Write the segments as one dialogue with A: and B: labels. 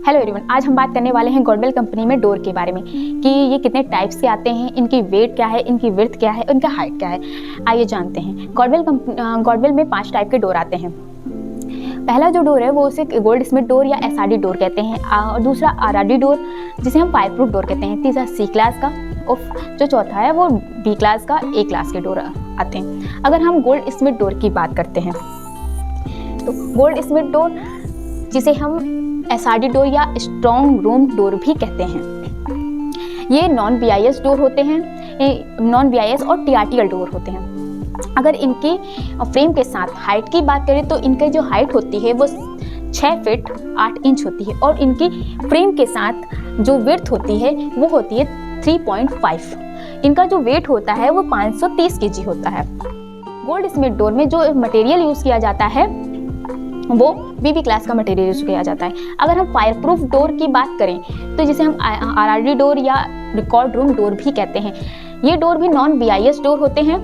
A: Hello everyone, आज हम बात करने वाले हैं गॉडवेल कंपनी में डोर के बारे में कि ये कितने टाइप्स के आते हैं, इनकी वेट क्या है, इनकी विड्थ क्या है, इनका हाइट क्या है। आइए जानते हैं। गॉडवेल में 5 टाइप के डोर आते हैं। पहला जो डोर है वो उसे गोल्ड स्मिथ डोर या एसआरडी डोर कहते हैं, और दूसरा आरआरडी डोर जिसे हम फायर प्रूफ डोर कहते हैं। तीसरा सी क्लास का, और जो चौथा है वो बी क्लास का, ए क्लास के डोर आते हैं। अगर हम गोल्ड स्मिथ डोर की बात करते हैं तो गोल्ड स्मिथ डोर जिसे हम एसआरडी डोर या स्ट्रॉन्ग रूम डोर भी कहते हैं, ये नॉन बीआईएस डोर होते हैं। नॉन बीआईएस और टीआरटीएल डोर होते हैं। अगर इनकी फ्रेम के साथ हाइट की बात करें तो इनकी जो हाइट होती है वो 6 फीट 8 इंच होती है, और इनकी फ्रेम के साथ जो विड्थ होती है वो होती है 3.5। इनका जो वेट होता है वो 530 केजी होता है। गोल्ड स्मिथ डोर में जो मटेरियल यूज़ किया जाता है वो बीबी क्लास का मटेरियल यूज किया जाता है। अगर हम फायर प्रूफ डोर की बात करें तो जिसे हम आरआरडी डोर या रिकॉर्ड रूम डोर भी कहते हैं, ये डोर भी नॉन बीआईएस डोर होते हैं।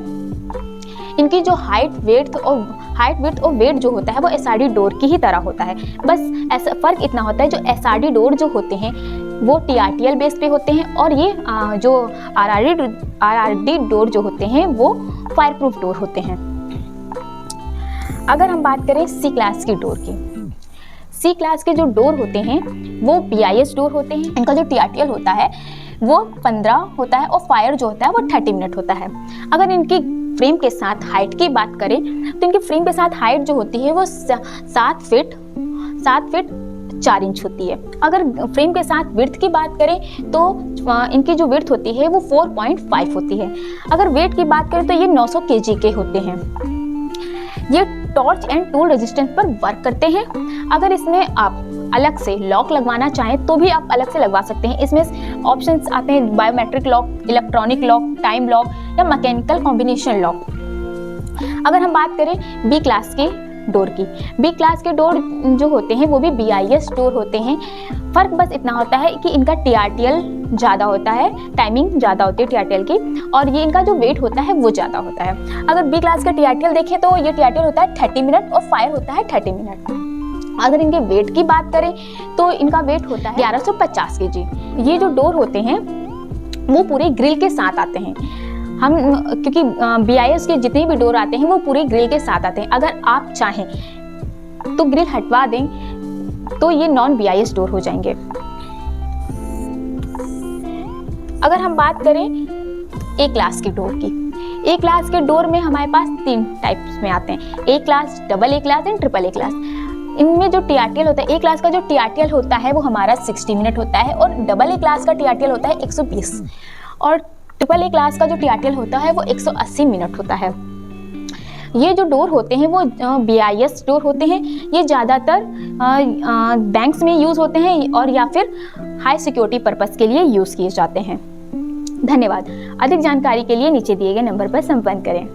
A: इनकी जो हाइट विड्थ और वेट जो होता है वो एसआरडी डोर की ही तरह होता है। बस ऐसा फर्क इतना होता है, जो एसआरडी डोर जो होते हैं वो टीआरटीएल बेस पे होते हैं, और ये जो आरआरडी डोर जो होते हैं वो फायर प्रूफ डोर होते हैं। अगर हम बात करें सी क्लास की डोर की, सी क्लास के जो डोर होते हैं वो बीआईएस डोर होते हैं। इनका जो टीआरटीएल होता है वो 15 होता है, और फायर जो होता है वो 30 मिनट होता है। अगर इनकी फ्रेम के साथ हाइट की बात करें तो इनकी फ्रेम के साथ हाइट जो होती है वो 7 फीट 4 इंच होती है। अगर फ्रेम के साथ विड्थ की बात करें तो इनकी जो विड्थ होती है वो 4.5 होती है। अगर वेट की बात करें तो ये 900 केजी के होते हैं। ये टॉर्च एंड टूल रेजिस्टेंस पर वर्क करते हैं। अगर इसमें आप अलग से लॉक लगवाना चाहें तो भी आप अलग से लगवा सकते हैं। इसमें ऑप्शंस आते हैं biometric lock, electronic lock, time lock या मैकेनिकल कॉम्बिनेशन लॉक। अगर हम बात करें बी क्लास के डोर की, बी क्लास के डोर जो होते हैं वो भी बीआईएस डोर होते हैं। फर्क बस इतना होता है कि इनका टीआरटीएल ज़्यादा होता है, टाइमिंग ज़्यादा होती है टीआरटीएल की, और ये इनका जो वेट होता है वो ज़्यादा होता है। अगर बी क्लास का टीआरटीएल देखें तो ये टीआरटीएल होता है 30 मिनट और फायर होता है 30 मिनट। अगर इनके वेट की बात करें तो इनका वेट होता है 1150 केजी। ये जो डोर होते हैं वो पूरे ग्रिल के साथ आते हैं। हम क्योंकि बीआईएस के जितने भी डोर आते हैं वो पूरे ग्रिल के साथ आते हैं। अगर आप चाहें तो ग्रिल हटवा दें तो ये नॉन बीआईएस डोर हो जाएंगे। अगर हम बात करें ए क्लास की डोर की, ए क्लास के डोर में हमारे पास 3 टाइप्स में आते हैं, A class, double A class and triple A class. इनमें जो टीआरटीएल होता है, ए क्लास का जो टीआरटीएल होता है वो हमारा 60 मिनट होता है, और डबल ए क्लास का टीआरटीएल होता है 120, और ट्रिपल ए क्लास का जो टीआरटीएल होता है वो 180 मिनट होता है। ये जो डोर होते हैं वो बीआईएस डोर होते हैं। ये ज़्यादातर बैंक्स में यूज़ होते हैं और या फिर हाई सिक्योरिटी पर्पस के लिए यूज़ किए जाते हैं। धन्यवाद। अधिक जानकारी के लिए नीचे दिए गए नंबर पर संपर्क करें।